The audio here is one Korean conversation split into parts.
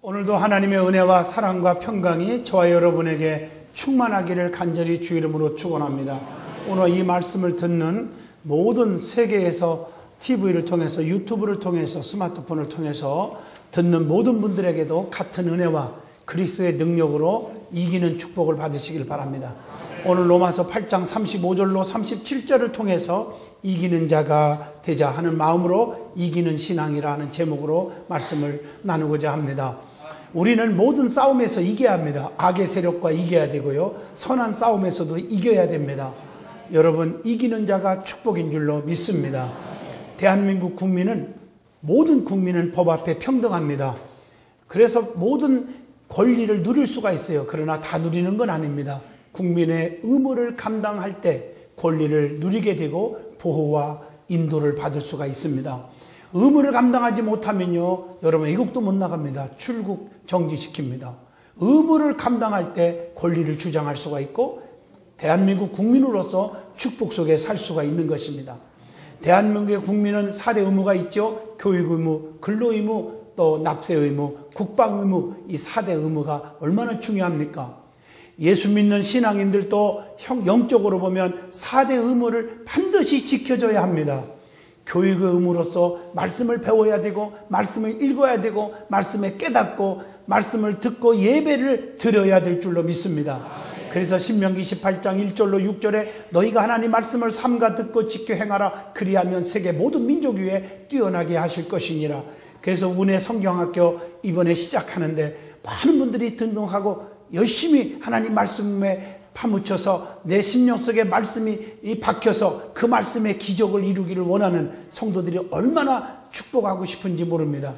오늘도 하나님의 은혜와 사랑과 평강이 저와 여러분에게 충만하기를 간절히 주 이름으로 축원합니다. 오늘 이 말씀을 듣는 모든 세계에서 TV를 통해서, 유튜브를 통해서, 스마트폰을 통해서 듣는 모든 분들에게도 같은 은혜와 그리스도의 능력으로 이기는 축복을 받으시길 바랍니다. 오늘 로마서 8장 35절로 37절을 통해서 이기는 자가 되자 하는 마음으로 이기는 신앙이라는 제목으로 말씀을 나누고자 합니다. 우리는 모든 싸움에서 이겨야 합니다. 악의 세력과 이겨야 되고요, 선한 싸움에서도 이겨야 됩니다. 여러분, 이기는 자가 축복인 줄로 믿습니다. 대한민국 국민은, 모든 국민은 법 앞에 평등합니다. 그래서 모든 권리를 누릴 수가 있어요. 그러나 다 누리는 건 아닙니다. 국민의 의무를 감당할 때 권리를 누리게 되고 보호와 인도를 받을 수가 있습니다. 의무를 감당하지 못하면요, 여러분, 이국도 못 나갑니다. 출국 정지시킵니다. 의무를 감당할 때 권리를 주장할 수가 있고 대한민국 국민으로서 축복 속에 살 수가 있는 것입니다. 대한민국의 국민은 4대 의무가 있죠. 교육 의무, 근로 의무, 또 납세 의무, 국방 의무. 이 4대 의무가 얼마나 중요합니까? 예수 믿는 신앙인들도 영적으로 보면 4대 의무를 반드시 지켜줘야 합니다. 교육의 의무로서 말씀을 배워야 되고, 말씀을 읽어야 되고, 말씀에 깨닫고, 말씀을 듣고 예배를 드려야 될 줄로 믿습니다. 그래서 신명기 18장 1절로 6절에 너희가 하나님 말씀을 삼가 듣고 지켜 행하라. 그리하면 세계 모든 민족 위에 뛰어나게 하실 것이니라. 그래서 운해 성경학교 이번에 시작하는데 많은 분들이 등록하고 열심히 하나님 말씀에 파묻혀서 내 심령 속에 말씀이 박혀서 그 말씀의 기적을 이루기를 원하는 성도들이 얼마나 축복하고 싶은지 모릅니다.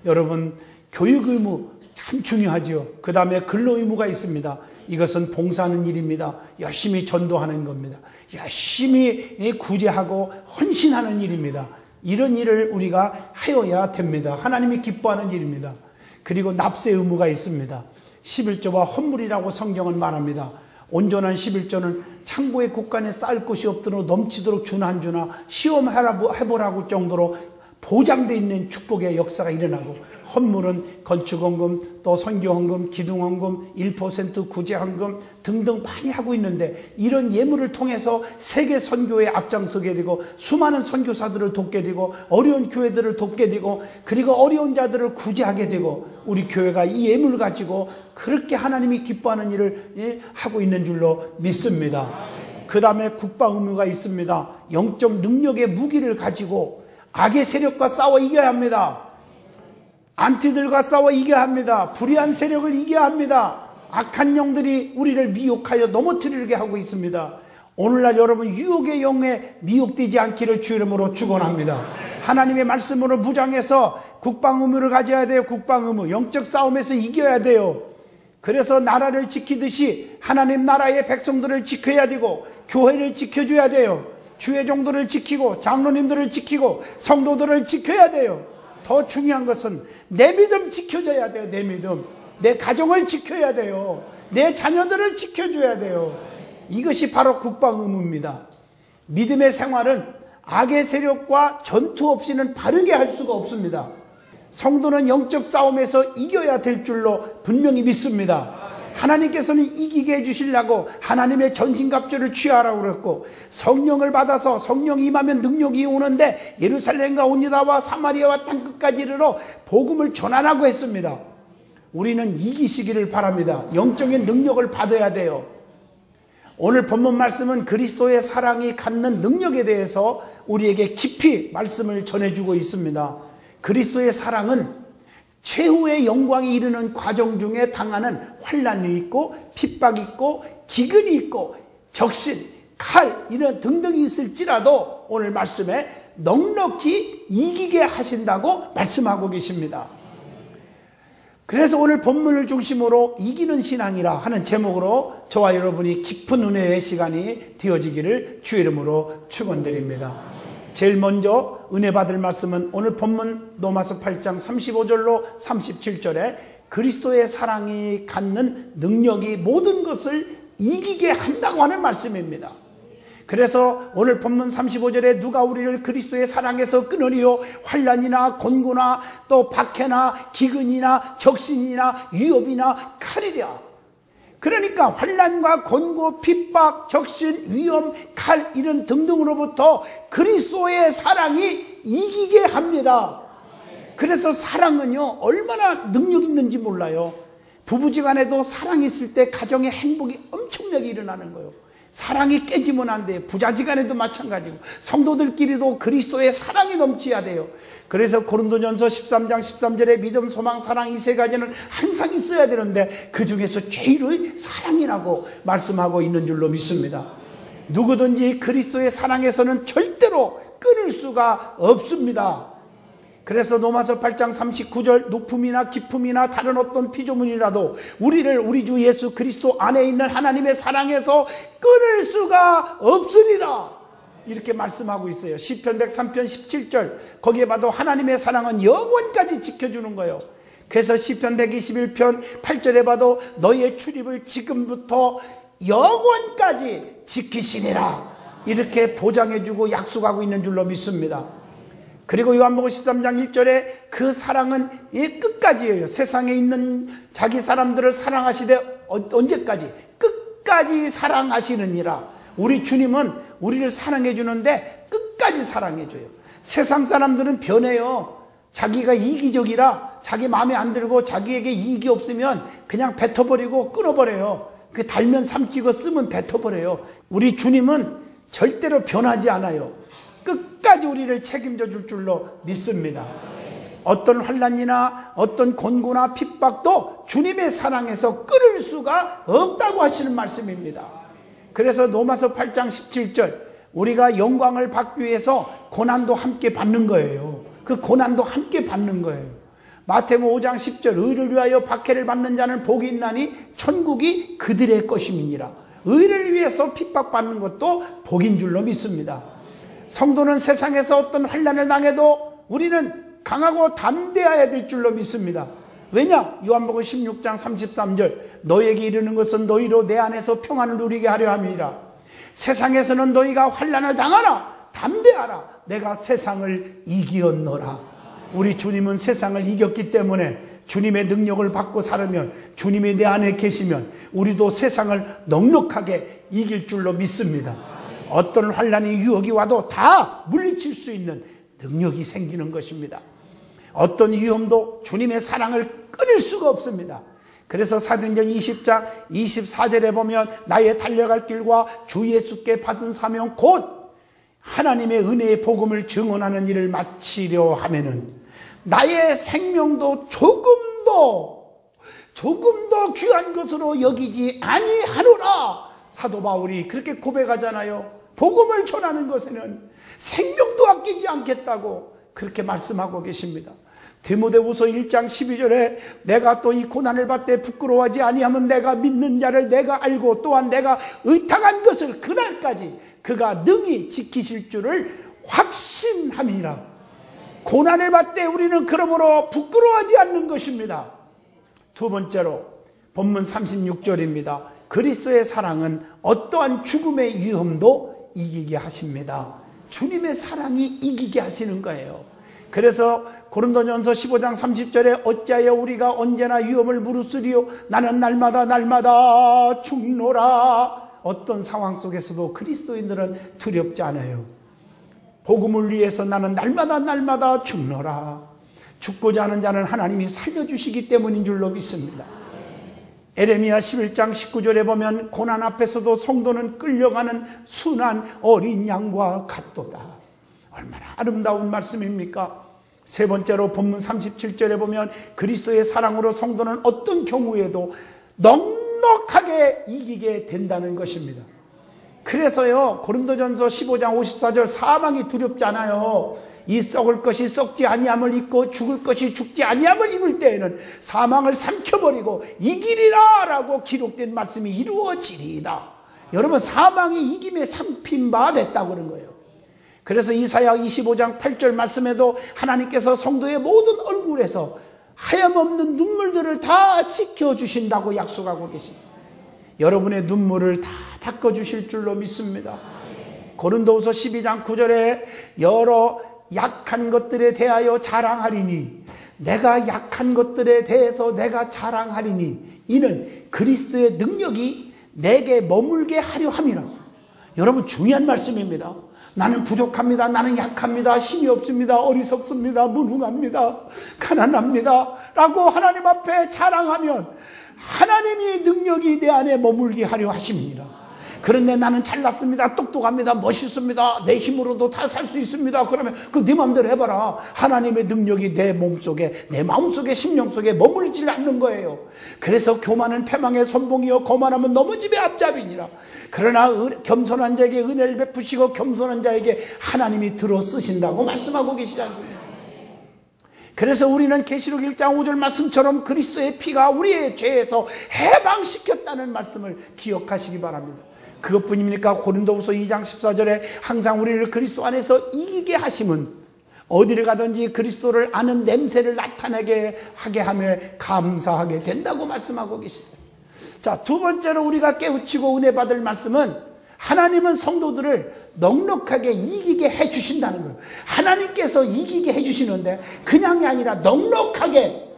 여러분, 교육 의무 참 중요하지요. 그 다음에 근로 의무가 있습니다. 이것은 봉사하는 일입니다. 열심히 전도하는 겁니다. 열심히 구제하고 헌신하는 일입니다. 이런 일을 우리가 하여야 됩니다. 하나님이 기뻐하는 일입니다. 그리고 납세 의무가 있습니다. 11조와 헌물이라고 성경은 말합니다. 온전한 11조는 창고의 곳간에 쌓을 곳이 없도록 넘치도록 주나 한 주나 시험해보라고 정도로 보장되어 있는 축복의 역사가 일어나고, 헌물은 건축헌금, 또 선교헌금, 기둥헌금, 1% 구제헌금 등등 많이 하고 있는데, 이런 예물을 통해서 세계 선교에 앞장서게 되고 수많은 선교사들을 돕게 되고 어려운 교회들을 돕게 되고 그리고 어려운 자들을 구제하게 되고, 우리 교회가 이 예물을 가지고 그렇게 하나님이 기뻐하는 일을 하고 있는 줄로 믿습니다. 그 다음에 국방 의무가 있습니다. 영적 능력의 무기를 가지고 악의 세력과 싸워 이겨야 합니다. 안티들과 싸워 이겨야 합니다. 불의한 세력을 이겨야 합니다. 악한 영들이 우리를 미혹하여 넘어뜨리게 하고 있습니다. 오늘날 여러분, 유혹의 영에 미혹되지 않기를 주 이름으로 축원합니다. 하나님의 말씀으로 무장해서 국방 의무를 가져야 돼요. 국방 의무, 영적 싸움에서 이겨야 돼요. 그래서 나라를 지키듯이 하나님 나라의 백성들을 지켜야 되고 교회를 지켜줘야 돼요. 주의 종들을 지키고 장로님들을 지키고 성도들을 지켜야 돼요. 더 중요한 것은 내 믿음 지켜줘야 돼요. 내 믿음, 내 가정을 지켜야 돼요. 내 자녀들을 지켜줘야 돼요. 이것이 바로 국방 의무입니다. 믿음의 생활은 악의 세력과 전투 없이는 바르게 할 수가 없습니다. 성도는 영적 싸움에서 이겨야 될 줄로 분명히 믿습니다. 하나님께서는 이기게 해주시려고 하나님의 전신갑주를 취하라고 그랬고, 성령을 받아서 성령이 임하면 능력이 오는데 예루살렘과 온 유다와 사마리아와 땅끝까지 이르러 복음을 전하라고 했습니다. 우리는 이기시기를 바랍니다. 영적인 능력을 받아야 돼요. 오늘 본문 말씀은 그리스도의 사랑이 갖는 능력에 대해서 우리에게 깊이 말씀을 전해주고 있습니다. 그리스도의 사랑은 최후의 영광에 이르는 과정 중에 당하는 환난이 있고 핍박이 있고 기근이 있고 적신, 칼 이런 등등이 있을지라도 오늘 말씀에 넉넉히 이기게 하신다고 말씀하고 계십니다. 그래서 오늘 본문을 중심으로 이기는 신앙이라 하는 제목으로 저와 여러분이 깊은 은혜의 시간이 되어지기를 주 이름으로 축원드립니다. 제일 먼저 은혜 받을 말씀은 오늘 본문 로마서 8장 35절로 37절에 그리스도의 사랑이 갖는 능력이 모든 것을 이기게 한다고 하는 말씀입니다. 그래서 오늘 본문 35절에 누가 우리를 그리스도의 사랑에서 끊으리요? 환난이나 곤고나 또 박해나 기근이나 적신이나 위협이나 칼이랴. 그러니까 환난과 곤고, 핍박, 적신, 위험, 칼 이런 등등으로부터 그리스도의 사랑이 이기게 합니다. 그래서 사랑은요 얼마나 능력 있는지 몰라요. 부부지간에도 사랑이 있을 때 가정의 행복이 엄청나게 일어나는 거예요. 사랑이 깨지면 안 돼요. 부자지간에도 마찬가지고 성도들끼리도 그리스도의 사랑이 넘쳐야 돼요. 그래서 고린도전서 13장 13절에 믿음, 소망, 사랑 이 세 가지는 항상 있어야 되는데 그 중에서 제일의 사랑이라고 말씀하고 있는 줄로 믿습니다. 누구든지 그리스도의 사랑에서는 절대로 끊을 수가 없습니다. 그래서 로마서 8장 39절 높음이나 깊음이나 다른 어떤 피조물이라도 우리를 우리 주 예수 그리스도 안에 있는 하나님의 사랑에서 끊을 수가 없으리라 이렇게 말씀하고 있어요. 시편 103편 17절 거기에 봐도 하나님의 사랑은 영원까지 지켜주는 거예요. 그래서 시편 121편 8절에 봐도 너희의 출입을 지금부터 영원까지 지키시리라 이렇게 보장해주고 약속하고 있는 줄로 믿습니다. 그리고 요한복음 13장 1절에 그 사랑은 끝까지예요. 세상에 있는 자기 사람들을 사랑하시되 언제까지? 끝까지 사랑하시느니라. 우리 주님은 우리를 사랑해 주는데 끝까지 사랑해 줘요. 세상 사람들은 변해요. 자기가 이기적이라 자기 마음에 안 들고 자기에게 이익이 없으면 그냥 뱉어버리고 끊어버려요. 그 달면 삼키고 쓰면 뱉어버려요. 우리 주님은 절대로 변하지 않아요. 끝까지 우리를 책임져 줄 줄로 믿습니다. 어떤 환난이나 어떤 곤고나 핍박도 주님의 사랑에서 끊을 수가 없다고 하시는 말씀입니다. 그래서 로마서 8장 17절 우리가 영광을 받기 위해서 고난도 함께 받는 거예요. 그 고난도 함께 받는 거예요. 마태복음 5장 10절 의를 위하여 박해를 받는 자는 복이 있나니 천국이 그들의 것임이니라. 의를 위해서 핍박받는 것도 복인 줄로 믿습니다. 성도는 세상에서 어떤 환난을 당해도 우리는 강하고 담대해야 될 줄로 믿습니다. 왜냐? 요한복음 16장 33절 너에게 이르는 것은 너희로 내 안에서 평안을 누리게 하려 함이라. 세상에서는 너희가 환난을 당하라. 담대하라. 내가 세상을 이기었노라. 우리 주님은 세상을 이겼기 때문에 주님의 능력을 받고 살으면 주님이 내 안에 계시면 우리도 세상을 넉넉하게 이길 줄로 믿습니다. 어떤 환난이 유혹이 와도 다 물리칠 수 있는 능력이 생기는 것입니다. 어떤 위험도 주님의 사랑을 끊을 수가 없습니다. 그래서 사도행전 20장 24절에 보면 나의 달려갈 길과 주 예수께 받은 사명 곧 하나님의 은혜의 복음을 증언하는 일을 마치려 하면은 나의 생명도 조금도 귀한 것으로 여기지 아니하노라. 사도 바울이 그렇게 고백하잖아요. 복음을 전하는 것에는 생명도 아끼지 않겠다고 그렇게 말씀하고 계십니다. 디모데후서 1장 12절에 내가 또 이 고난을 받되 부끄러워하지 아니하면 내가 믿는 자를 내가 알고 또한 내가 의탁한 것을 그날까지 그가 능히 지키실 줄을 확신함이라. 고난을 받되 우리는 그러므로 부끄러워하지 않는 것입니다. 두 번째로 본문 36절입니다. 그리스도의 사랑은 어떠한 죽음의 위험도 이기게 하십니다. 주님의 사랑이 이기게 하시는 거예요. 그래서 고린도전서 15장 30절에 어찌하여 우리가 언제나 위험을 무릅쓰리요 나는 날마다 죽노라. 어떤 상황 속에서도 그리스도인들은 두렵지 않아요. 복음을 위해서 나는 날마다 죽노라. 죽고자 하는 자는 하나님이 살려주시기 때문인 줄로 믿습니다. 에레미야 11장 19절에 보면 고난 앞에서도 성도는 끌려가는 순한 어린 양과 같도다. 얼마나 아름다운 말씀입니까? 세 번째로 본문 37절에 보면 그리스도의 사랑으로 성도는 어떤 경우에도 넉넉하게 이기게 된다는 것입니다. 그래서요 고린도전서 15장 54절 사망이 두렵지 않아요. 이 썩을 것이 썩지 아니함을 입고 죽을 것이 죽지 아니함을 입을 때에는 사망을 삼켜버리고 이기리라 라고 기록된 말씀이 이루어지리이다. 여러분 사망이 이김에 삼킨 바 됐다고 그런 거예요. 그래서 이사야 25장 8절 말씀에도 하나님께서 성도의 모든 얼굴에서 하염없는 눈물들을 다 씻겨주신다고 약속하고 계십니다. 여러분의 눈물을 다 닦아주실 줄로 믿습니다. 고린도후서 12장 9절에 여러 약한 것들에 대하여 자랑하리니, 내가 약한 것들에 대해서 내가 자랑하리니 이는 그리스도의 능력이 내게 머물게 하려 함이라. 여러분, 중요한 말씀입니다. 나는 부족합니다. 나는 약합니다. 힘이 없습니다. 어리석습니다. 무능합니다. 가난합니다. 라고 하나님 앞에 자랑하면 하나님이 능력이 내 안에 머물게 하려 하십니다. 그런데 나는 잘났습니다. 똑똑합니다. 멋있습니다. 내 힘으로도 다 살 수 있습니다. 그러면 네 마음대로 해봐라. 하나님의 능력이 내 몸속에, 내 마음속에, 심령 속에 머물질 않는 거예요. 그래서 교만은 패망의 선봉이요 거만하면 넘어짐의 앞잡이니라. 그러나 겸손한 자에게 은혜를 베푸시고 겸손한 자에게 하나님이 들어 쓰신다고 말씀하고 계시지 않습니까? 그래서 우리는 계시록 1장 5절 말씀처럼 그리스도의 피가 우리의 죄에서 해방시켰다는 말씀을 기억하시기 바랍니다. 그것뿐입니까? 고린도후서 2장 14절에 항상 우리를 그리스도 안에서 이기게 하심은 어디를 가든지 그리스도를 아는 냄새를 나타내게 하게 하며 감사하게 된다고 말씀하고 계시죠. 자, 두 번째로 우리가 깨우치고 은혜 받을 말씀은 하나님은 성도들을 넉넉하게 이기게 해주신다는 거예요. 하나님께서 이기게 해주시는데 그냥이 아니라 넉넉하게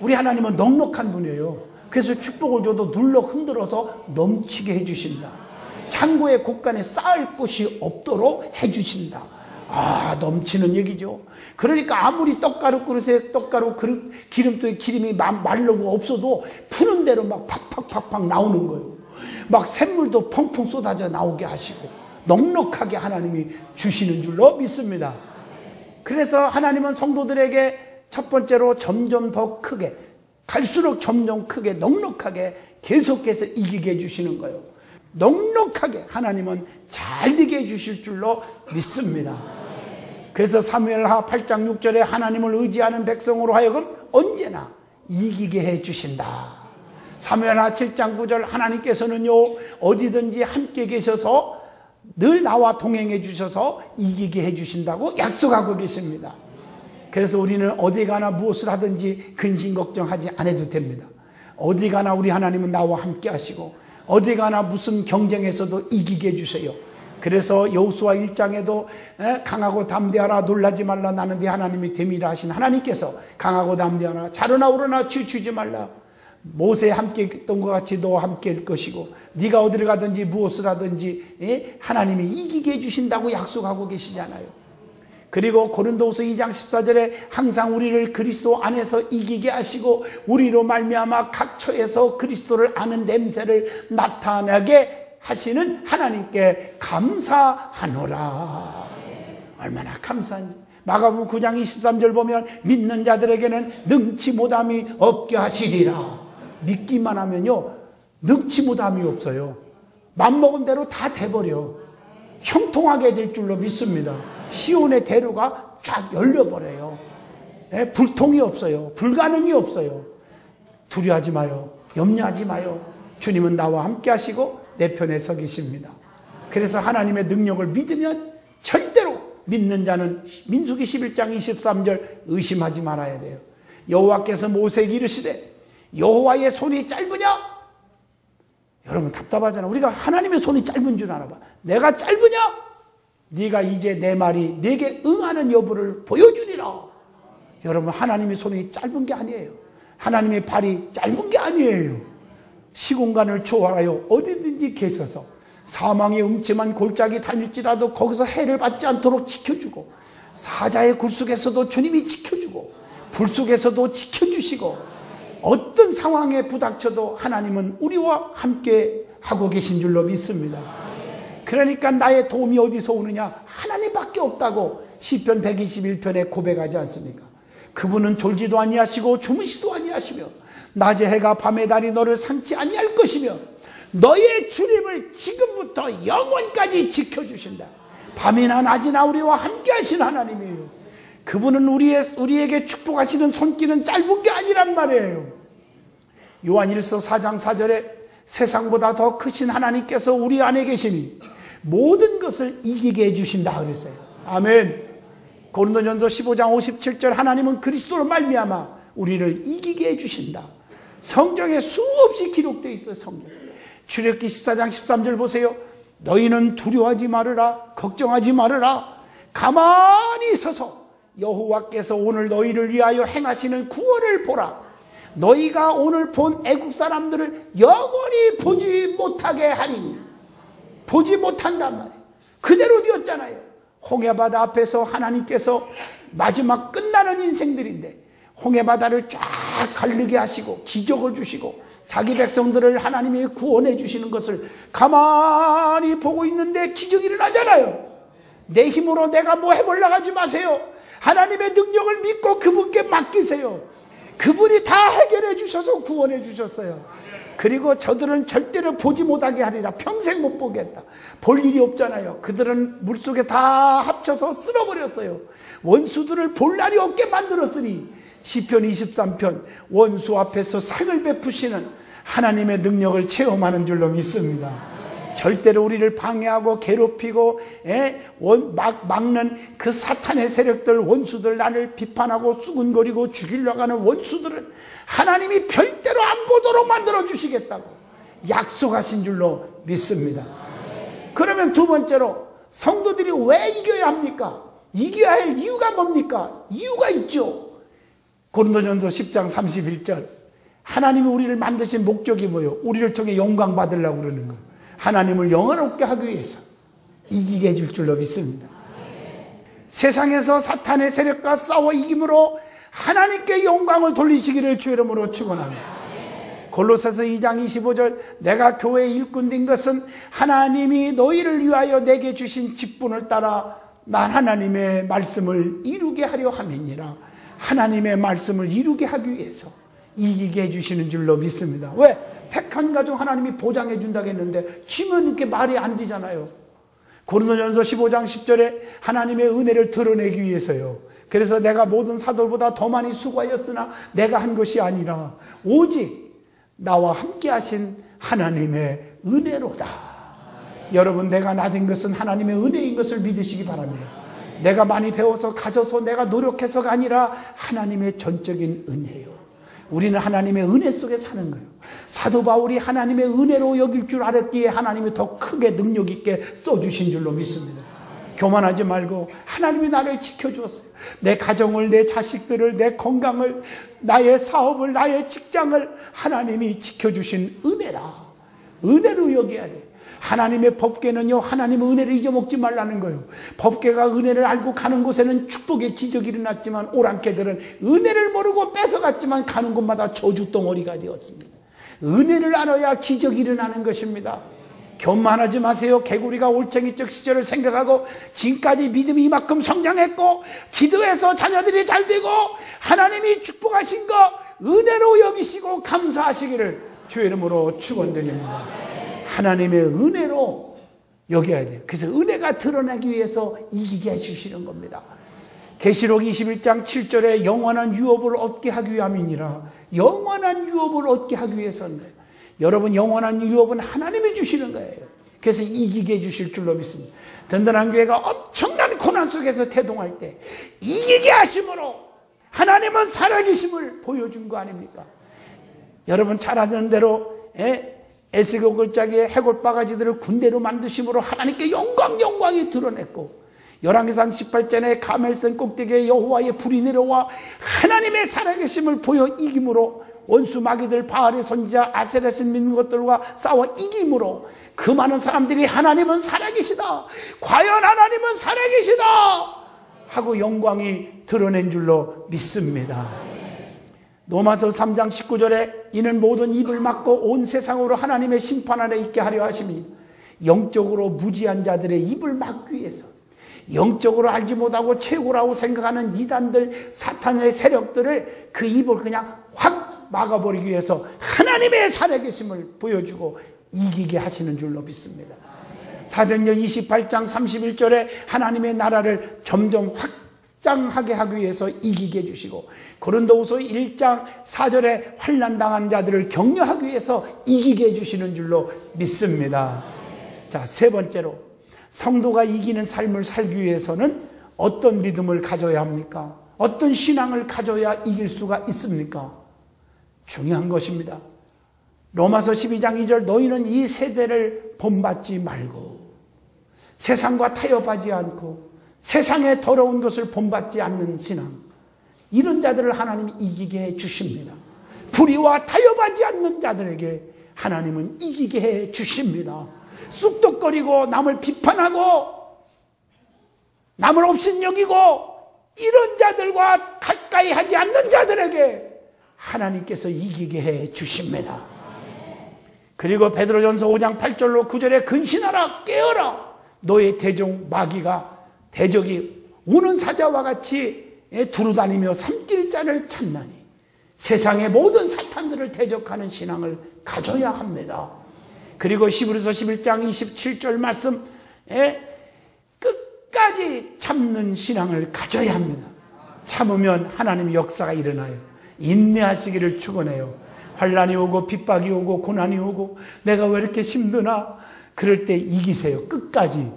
우리 하나님은 넉넉한 분이에요. 그래서 축복을 줘도 눌러 흔들어서 넘치게 해주신다. 창고에 곳간에 쌓을 곳이 없도록 해주신다. 넘치는 얘기죠. 그러니까 아무리 떡가루 그릇에 떡가루 그릇 기름통에 기름이 마르고 없어도 푸는 대로 막 팍팍팍팍 나오는 거예요. 막 샘물도 펑펑 쏟아져 나오게 하시고 넉넉하게 하나님이 주시는 줄로 믿습니다. 그래서 하나님은 성도들에게 첫 번째로 점점 더 크게, 갈수록 점점 크게 넉넉하게 계속해서 이기게 해주시는 거예요. 넉넉하게 하나님은 잘 되게 해주실 줄로 믿습니다. 그래서 사무엘하 8장 6절에 하나님을 의지하는 백성으로 하여금 언제나 이기게 해주신다. 사무엘하 7장 9절 하나님께서는요 어디든지 함께 계셔서 늘 나와 동행해 주셔서 이기게 해주신다고 약속하고 계십니다. 그래서 우리는 어디 가나 무엇을 하든지 근심 걱정하지 않아도 됩니다. 어디 가나 우리 하나님은 나와 함께 하시고 어디 가나 무슨 경쟁에서도 이기게 해주세요. 그래서 여호수아 1장에도 강하고 담대하라 놀라지 말라 나는 네 하나님이 됨이라 하신 하나님께서 강하고 담대하라 자르나 오르나 치우치지 말라 모세에 함께 했던 것 같이 너와 함께 할 것이고 네가 어디를 가든지 무엇을 하든지 하나님이 이기게 해주신다고 약속하고 계시잖아요. 그리고 고린도후서 2장 14절에 항상 우리를 그리스도 안에서 이기게 하시고 우리로 말미암아 각 처에서 그리스도를 아는 냄새를 나타나게 하시는 하나님께 감사하노라. 얼마나 감사한지. 마가복음 9장 23절 보면 믿는 자들에게는 능치 못함이 없게 하시리라. 믿기만 하면요 능치 못함이 없어요. 맘먹은 대로 다 돼버려. 형통하게 될 줄로 믿습니다. 시온의 대로가 쫙 열려버려요. 불통이 없어요. 불가능이 없어요. 두려워하지 마요. 염려하지 마요. 주님은 나와 함께 하시고 내 편에 서 계십니다. 그래서 하나님의 능력을 믿으면 절대로 믿는 자는 민수기 11장 23절 의심하지 말아야 돼요. 여호와께서 모세에게 이르시되 여호와의 손이 짧으냐? 여러분 답답하잖아. 우리가 하나님의 손이 짧은 줄 알아봐. 내가 짧으냐? 네가 이제 내 말이 네게 응하는 여부를 보여주리라. 여러분 하나님의 손이 짧은 게 아니에요. 하나님의 발이 짧은 게 아니에요. 시공간을 초월하여 어디든지 계셔서 사망의 음침한 골짜기 다닐지라도 거기서 해를 받지 않도록 지켜주고 사자의 굴 속에서도 주님이 지켜주고 불 속에서도 지켜주시고 어떤 상황에 부닥쳐도 하나님은 우리와 함께 하고 계신 줄로 믿습니다. 그러니까 나의 도움이 어디서 오느냐? 하나님밖에 없다고 시편 121편에 고백하지 않습니까? 그분은 졸지도 아니하시고 주무시도 아니하시며 낮에 해가 밤에 달이 너를 삼지 아니할 것이며 너의 출입을 지금부터 영원까지 지켜주신다. 밤이나 낮이나 우리와 함께 하신 하나님이에요. 그분은 우리에게 축복하시는 손길은 짧은 게 아니란 말이에요. 요한일서 4장 4절에 세상보다 더 크신 하나님께서 우리 안에 계시니 모든 것을 이기게 해주신다 그랬어요. 아멘. 고린도전서 15장 57절 하나님은 그리스도로 말미암아 우리를 이기게 해주신다. 성경에 수없이 기록되어 있어요. 성경. 출애굽기 14장 13절 보세요. 너희는 두려워하지 말으라, 걱정하지 말으라. 가만히 서서 여호와께서 오늘 너희를 위하여 행하시는 구원을 보라. 너희가 오늘 본 애국 사람들을 영원히 보지 못하게 하리니. 보지 못한단 말이에요. 그대로 되었잖아요. 홍해바다 앞에서 하나님께서 마지막 끝나는 인생들인데 홍해바다를 쫙 가르게 하시고 기적을 주시고 자기 백성들을 하나님이 구원해 주시는 것을 가만히 보고 있는데 기적이 일어나잖아요. 내 힘으로 내가 뭐 해보려고 하지 마세요. 하나님의 능력을 믿고 그분께 맡기세요. 그분이 다 해결해 주셔서 구원해 주셨어요. 그리고 저들은 절대로 보지 못하게 하리라. 평생 못 보겠다. 볼 일이 없잖아요. 그들은 물속에 다 합쳐서 쓸어버렸어요. 원수들을 볼 날이 없게 만들었으니 시편 23편 원수 앞에서 상을 베푸시는 하나님의 능력을 체험하는 줄로 믿습니다. 절대로 우리를 방해하고 괴롭히고 막는 그 사탄의 세력들, 원수들, 나를 비판하고 수군거리고 죽이려고 하는 원수들은 하나님이 별대로 안 보도록 만들어 주시겠다고 약속하신 줄로 믿습니다. 그러면 두 번째로 성도들이 왜 이겨야 합니까? 이겨야 할 이유가 뭡니까? 이유가 있죠. 고린도전서 10장 31절 하나님이 우리를 만드신 목적이 뭐예요? 우리를 통해 영광 받으려고 그러는 거예요. 하나님을 영원롭게 하기 위해서 이기게 해줄 줄로 믿습니다. 세상에서 사탄의 세력과 싸워 이김으로 하나님께 영광을 돌리시기를 주 이름으로 축원합니다. 골로새서 2장 25절 내가 교회의 일꾼 된 것은 하나님이 너희를 위하여 내게 주신 직분을 따라 난 하나님의 말씀을 이루게 하려 함이니라. 하나님의 말씀을 이루게 하기 위해서 이기게 해주시는 줄로 믿습니다. 왜? 택한 가정 하나님이 보장해 준다고 했는데 지면 이렇게 말이 안 되잖아요. 고린도전서 15장 10절에 하나님의 은혜를 드러내기 위해서요. 그래서 내가 모든 사도보다 더 많이 수고하였으나 내가 한 것이 아니라 오직 나와 함께 하신 하나님의 은혜로다. 여러분, 내가 나된 것은 하나님의 은혜인 것을 믿으시기 바랍니다. 내가 많이 배워서 가져서 내가 노력해서가 아니라 하나님의 전적인 은혜요. 우리는 하나님의 은혜 속에 사는 거예요. 사도 바울이 하나님의 은혜로 여길 줄 알았기에 하나님이 더 크게 능력 있게 써주신 줄로 믿습니다. 교만하지 말고 하나님이 나를 지켜주었어요. 내 가정을, 내 자식들을, 내 건강을, 나의 사업을, 나의 직장을 하나님이 지켜주신 은혜라. 은혜로 여겨야 돼. 하나님의 법궤는요, 하나님의 은혜를 잊어먹지 말라는 거예요. 법궤가 은혜를 알고 가는 곳에는 축복의 기적이 일어났지만 오랑캐들은 은혜를 모르고 뺏어갔지만 가는 곳마다 저주덩어리가 되었습니다. 은혜를 알아야 기적이 일어나는 것입니다. 교만하지 마세요. 개구리가 올챙이적 시절을 생각하고 지금까지 믿음이 이만큼 성장했고 기도해서 자녀들이 잘 되고 하나님이 축복하신 거 은혜로 여기시고 감사하시기를 주의 이름으로 축원드립니다. 하나님의 은혜로 여겨야 돼요. 그래서 은혜가 드러나기 위해서 이기게 해주시는 겁니다. 계시록 21장 7절에 영원한 유업을 얻게 하기 위함이니라. 영원한 유업을 얻게 하기 위해서인데 여러분, 영원한 유업은 하나님이 주시는 거예요. 그래서 이기게 해주실 줄로 믿습니다. 든든한 교회가 엄청난 고난 속에서 태동할 때 이기게 하심으로 하나님은 살아계심을 보여준 거 아닙니까? 여러분 잘 아는 대로 에스겔 골짜기에 해골 바가지들을 군대로 만드심으로 하나님께 영광이 드러냈고 열왕기상 18장에 가멜산 꼭대기에 여호와의 불이 내려와 하나님의 살아계심을 보여 이김으로 원수 마귀들 바알의 선지자 아세렛을 믿는 것들과 싸워 이김으로 그 많은 사람들이 하나님은 살아계시다, 과연 하나님은 살아계시다 하고 영광이 드러낸 줄로 믿습니다. 로마서 3장 19절에 이는 모든 입을 막고 온 세상으로 하나님의 심판 아래 있게 하려 하심이 영적으로 무지한 자들의 입을 막기 위해서 영적으로 알지 못하고 최고라고 생각하는 이단들, 사탄의 세력들을 그 입을 그냥 확 막아버리기 위해서 하나님의 살아계심을 보여주고 이기게 하시는 줄로 믿습니다. 사도행전 28장 31절에 하나님의 나라를 점점 확장하게 하기 위해서 이기게 해주시고 고린도후서 1장 4절에 환난당한 자들을 격려하기 위해서 이기게 해주시는 줄로 믿습니다. 자, 세 번째로 성도가 이기는 삶을 살기 위해서는 어떤 믿음을 가져야 합니까? 어떤 신앙을 가져야 이길 수가 있습니까? 중요한 것입니다. 로마서 12장 2절 너희는 이 세대를 본받지 말고 세상과 타협하지 않고 세상의 더러운 것을 본받지 않는 신앙, 이런 자들을 하나님이 이기게 해 주십니다. 불의와 타협하지 않는 자들에게 하나님은 이기게 해 주십니다. 쑥덕거리고 남을 비판하고 남을 업신여기고 이런 자들과 가까이 하지 않는 자들에게 하나님께서 이기게 해 주십니다. 그리고 베드로전서 5장 8절로 9절에 근신하라, 깨어라, 너의 대종 마귀가 대적이 우는 사자와 같이 두루다니며 삼킬 자를 찾나니 세상의 모든 사탄들을 대적하는 신앙을 가져야 합니다. 그리고 히브리서 11장 27절 말씀, 끝까지 참는 신앙을 가져야 합니다. 참으면 하나님의 역사가 일어나요. 인내하시기를 축원해요. 환난이 오고 핍박이 오고 고난이 오고 내가 왜 이렇게 힘드나, 그럴 때 이기세요. 끝까지.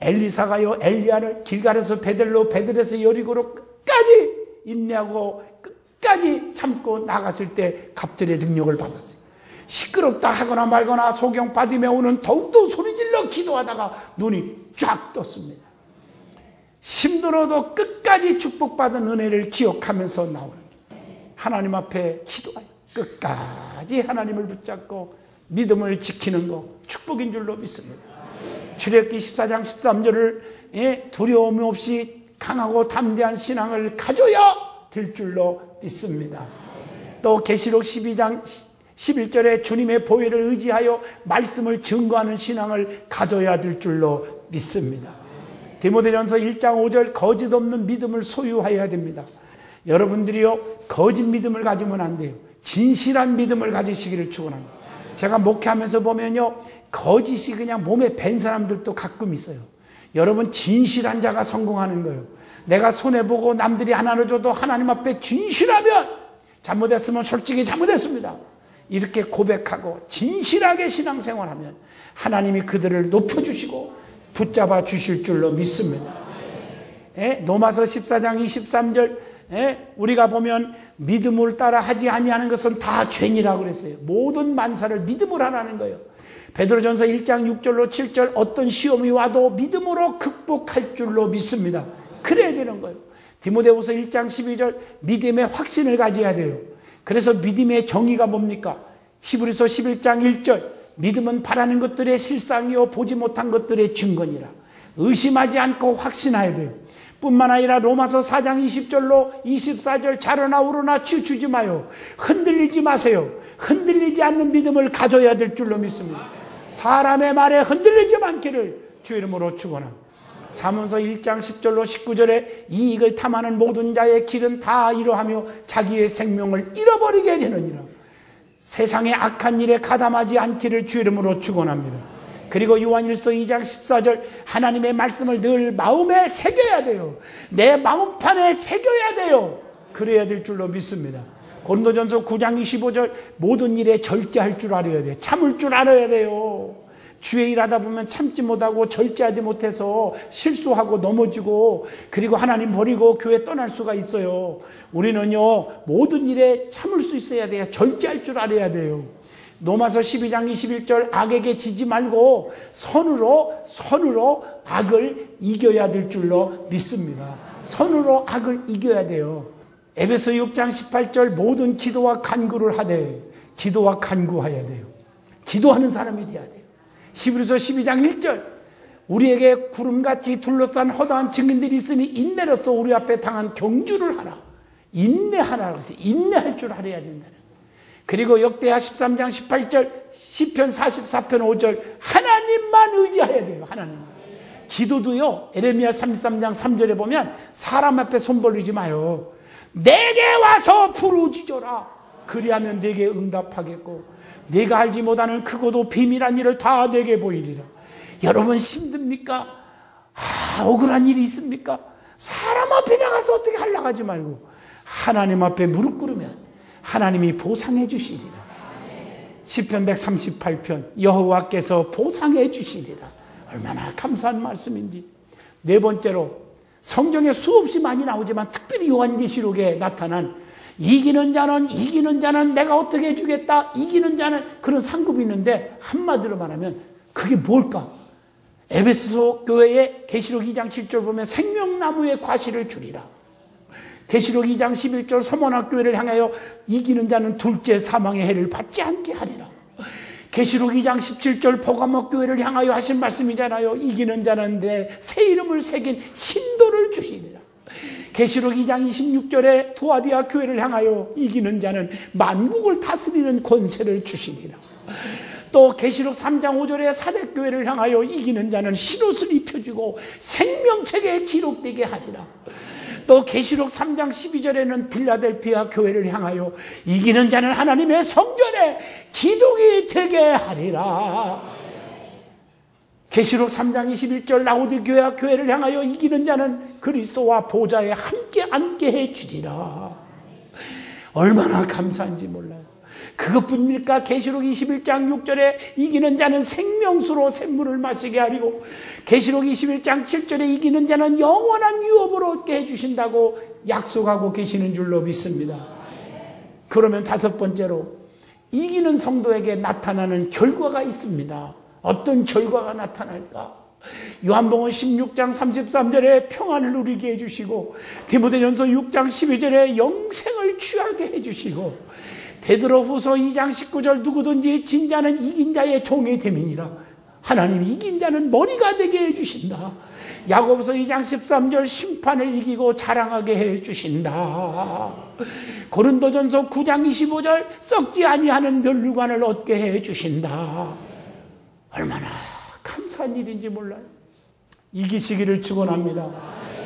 엘리사가요, 엘리야를 길갈에서 베델로, 베델에서 여리고로 끝까지 인내하고 끝까지 참고 나갔을 때 갑절의 능력을 받았어요. 시끄럽다 하거나 말거나 소경 받으며 오는 더욱더 소리질러 기도하다가 눈이 쫙 떴습니다. 힘들어도 끝까지 축복받은 은혜를 기억하면서 나오는 거예요. 하나님 앞에 기도하여 끝까지 하나님을 붙잡고 믿음을 지키는 거 축복인 줄로 믿습니다. 출애굽기 14장 13절을 두려움 없이 강하고 담대한 신앙을 가져야 될 줄로 믿습니다. 또 계시록 12장 11절에 주님의 보혈을 의지하여 말씀을 증거하는 신앙을 가져야 될 줄로 믿습니다. 디모데전서 1장 5절 거짓 없는 믿음을 소유해야 됩니다. 여러분들이요, 거짓 믿음을 가지면 안 돼요. 진실한 믿음을 가지시기를 축원합니다. 제가 목회하면서 보면요, 거짓이 그냥 몸에 밴 사람들도 가끔 있어요. 여러분, 진실한 자가 성공하는 거예요. 내가 손해보고 남들이 안 나눠줘도 하나님 앞에 진실하면, 잘못했으면 솔직히 잘못했습니다, 이렇게 고백하고 진실하게 신앙생활하면 하나님이 그들을 높여주시고 붙잡아 주실 줄로 믿습니다. 로마서 14장 23절, 우리가 보면 믿음을 따라 하지 아니하는 것은 다 죄니라고 그랬어요. 모든 만사를 믿음으로 하라는 거예요. 베드로전서 1장 6절로 7절, 어떤 시험이 와도 믿음으로 극복할 줄로 믿습니다. 그래야 되는 거예요. 디모데후서 1장 12절, 믿음의 확신을 가져야 돼요. 그래서 믿음의 정의가 뭡니까? 히브리서 11장 1절, 믿음은 바라는 것들의 실상이요 보지 못한 것들의 증거니라. 의심하지 않고 확신해야 돼요. 뿐만 아니라 로마서 4장 20절로 24절, 자르나 우르나 치우치지 마요. 흔들리지 마세요. 흔들리지 않는 믿음을 가져야 될 줄로 믿습니다. 사람의 말에 흔들리지 않기를 주 이름으로 축원합니다. 잠언서 1장 10절로 19절에 이익을 탐하는 모든 자의 길은 다 이러하며 자기의 생명을 잃어버리게 되느니라. 세상의 악한 일에 가담하지 않기를 주 이름으로 축원합니다. 그리고 요한일서 2장 14절, 하나님의 말씀을 늘 마음에 새겨야 돼요. 내 마음판에 새겨야 돼요. 그래야 될 줄로 믿습니다. 고린도전서 9장 25절, 모든 일에 절제할 줄 알아야 돼요. 참을 줄 알아야 돼요. 주의 일하다 보면 참지 못하고 절제하지 못해서 실수하고 넘어지고, 그리고 하나님 버리고 교회 떠날 수가 있어요. 우리는요, 모든 일에 참을 수 있어야 돼요. 절제할 줄 알아야 돼요. 로마서 12장 21절, 악에게 지지 말고 선으로 악을 이겨야 될 줄로 믿습니다. 선으로 악을 이겨야 돼요. 에베소 6장 18절, 모든 기도와 간구를 하되, 기도와 간구해야 돼요. 기도하는 사람이 돼야 돼요. 히브리서 12장 1절, 우리에게 구름같이 둘러싼 허다한 증인들이 있으니 인내로서 우리 앞에 당한 경주를 하라. 인내하라고 해서 인내할 줄 알아야 된다. 그리고 역대하 13장 18절, 시편 44편 5절, 하나님만 의지해야 돼요. 하나님. 기도도요, 에레미야 33장 3절에 보면 사람 앞에 손 벌리지 마요. 내게 와서 부르짖어라. 그리하면 내게 응답하겠고 내가 알지 못하는 크고도 비밀한 일을 다 내게 보이리라. 여러분, 힘듭니까? 억울한 일이 있습니까? 사람 앞에 나가서 어떻게 하려고 하지 말고 하나님 앞에 무릎 꿇으면 하나님이 보상해 주시리라. 시편 138편, 여호와께서 보상해 주시리라. 얼마나 감사한 말씀인지. 네 번째로, 성경에 수없이 많이 나오지만 특별히 요한계시록에 나타난 이기는 자는 내가 어떻게 해주겠다, 이기는 자는, 그런 상급이 있는데 한마디로 말하면 그게 뭘까? 에베소 교회에 계시록 2장 7절 보면 생명나무의 과실을 주리라. 계시록 2장 11절 서문학 교회를 향하여 이기는 자는 둘째 사망의 해를 받지 않게 하리라. 계시록 2장 17절 보가목 교회를 향하여 하신 말씀이잖아요. 이기는 자는 내 새 이름을 새긴 신도를 주시리라. 계시록 2장 26절에 두아디아 교회를 향하여 이기는 자는 만국을 다스리는 권세를 주시리라. 또 계시록 3장 5절에 사대교회를 향하여 이기는 자는 흰옷을 입혀주고 생명책에 기록되게 하리라. 또 계시록 3장 12절에는 빌라델피아 교회를 향하여 이기는 자는 하나님의 성전에 기둥이 되게 하리라. 계시록 3장 21절 라오디게아 교회를 향하여 이기는 자는 그리스도와 보좌에 함께 앉게 해주리라. 얼마나 감사한지 몰라요. 그것뿐입니까? 계시록 21장 6절에 이기는 자는 생명수로 샘물을 마시게 하리고, 계시록 21장 7절에 이기는 자는 영원한 유업을 얻게 해주신다고 약속하고 계시는 줄로 믿습니다. 그러면 다섯 번째로 이기는 성도에게 나타나는 결과가 있습니다. 어떤 결과가 나타날까? 요한복음 16장 33절에 평안을 누리게 해주시고, 디모데전서 6장 12절에 영생을 취하게 해주시고, 베드로후서 2장 19절 누구든지 진자는 이긴 자의 종이 됨이니라. 하나님 이긴 자는 머리가 되게 해주신다. 야고보서 2장 13절 심판을 이기고 자랑하게 해주신다. 고린도전서 9장 25절 썩지 아니하는 면류관을 얻게 해주신다. 얼마나 감사한 일인지 몰라요. 이기시기를 축원합니다.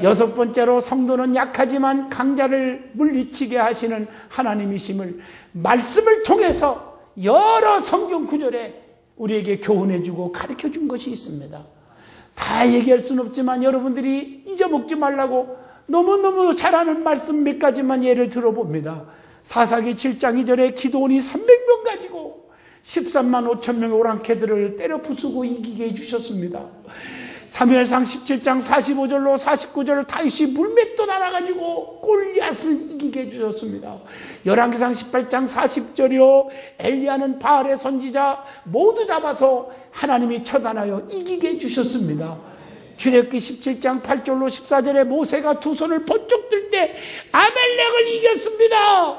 여섯 번째로 성도는 약하지만 강자를 물리치게 하시는 하나님이심을 말씀을 통해서 여러 성경 구절에 우리에게 교훈해주고 가르쳐준 것이 있습니다. 다 얘기할 수는 없지만 여러분들이 잊어먹지 말라고 너무너무 잘 아는 말씀 몇 가지만 예를 들어봅니다. 사사기 7장 2절에 기드온이 300명 가지고 13만 5천 명의 오랑캐들을 때려 부수고 이기게 해주셨습니다. 사무엘상 17장 45절로 49절 다윗이 물맷도 날아가지고 골리앗을 이기게 해주셨습니다. 열왕기상 18장 40절이요 엘리야는 바알의 선지자 모두 잡아서 하나님이 처단하여 이기게 해주셨습니다. 출애굽기 17장 8절로 14절에 모세가 두 손을 번쩍 들 때 아멜렉을 이겼습니다.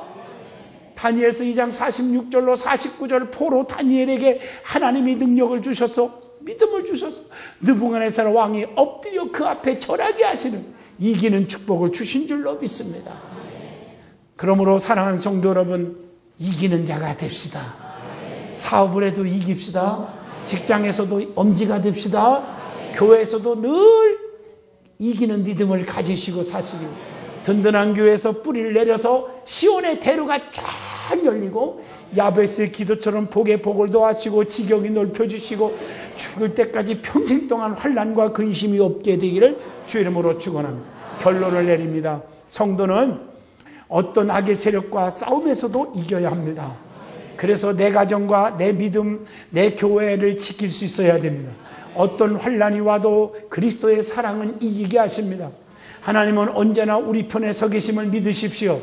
다니엘서 2장 46절로 49절 포로 다니엘에게 하나님이 능력을 주셔서 믿음을 주셔서 느부갓네살 왕이 엎드려 그 앞에 절하게 하시는 이기는 축복을 주신 줄로 믿습니다. 그러므로 사랑하는 성도 여러분, 이기는 자가 됩시다. 사업을 해도 이깁시다. 직장에서도 엄지가 됩시다. 교회에서도 늘 이기는 믿음을 가지시고 사시기, 든든한 교회에서 뿌리를 내려서 시온의 대로가 쫙 열리고 야베스의 기도처럼 복에 복을 더하시고 지경이 넓혀주시고 죽을 때까지 평생 동안 환난과 근심이 없게 되기를 주의 이름으로 축원합니다. 결론을 내립니다. 성도는 어떤 악의 세력과 싸움에서도 이겨야 합니다. 그래서 내 가정과 내 믿음, 내 교회를 지킬 수 있어야 됩니다. 어떤 환난이 와도 그리스도의 사랑은 이기게 하십니다. 하나님은 언제나 우리 편에 서 계심을 믿으십시오.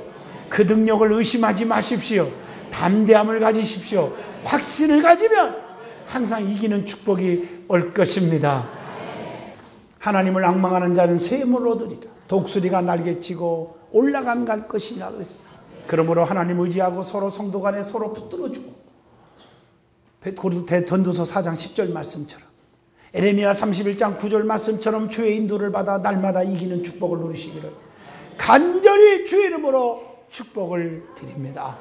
그 능력을 의심하지 마십시오. 담대함을 가지십시오. 확신을 가지면 항상 이기는 축복이 올 것입니다. 하나님을 앙망하는 자는 샘을 얻으리라. 독수리가 날개치고 올라간 갈 것이냐 그랬어요. 그러므로 하나님 의지하고 서로 성도 간에 서로 붙들어주고, 전도서 4장 10절 말씀처럼, 에레미야 31장 9절 말씀처럼 주의 인도를 받아 날마다 이기는 축복을 누리시기를 간절히 주의 이름으로 축복을 드립니다.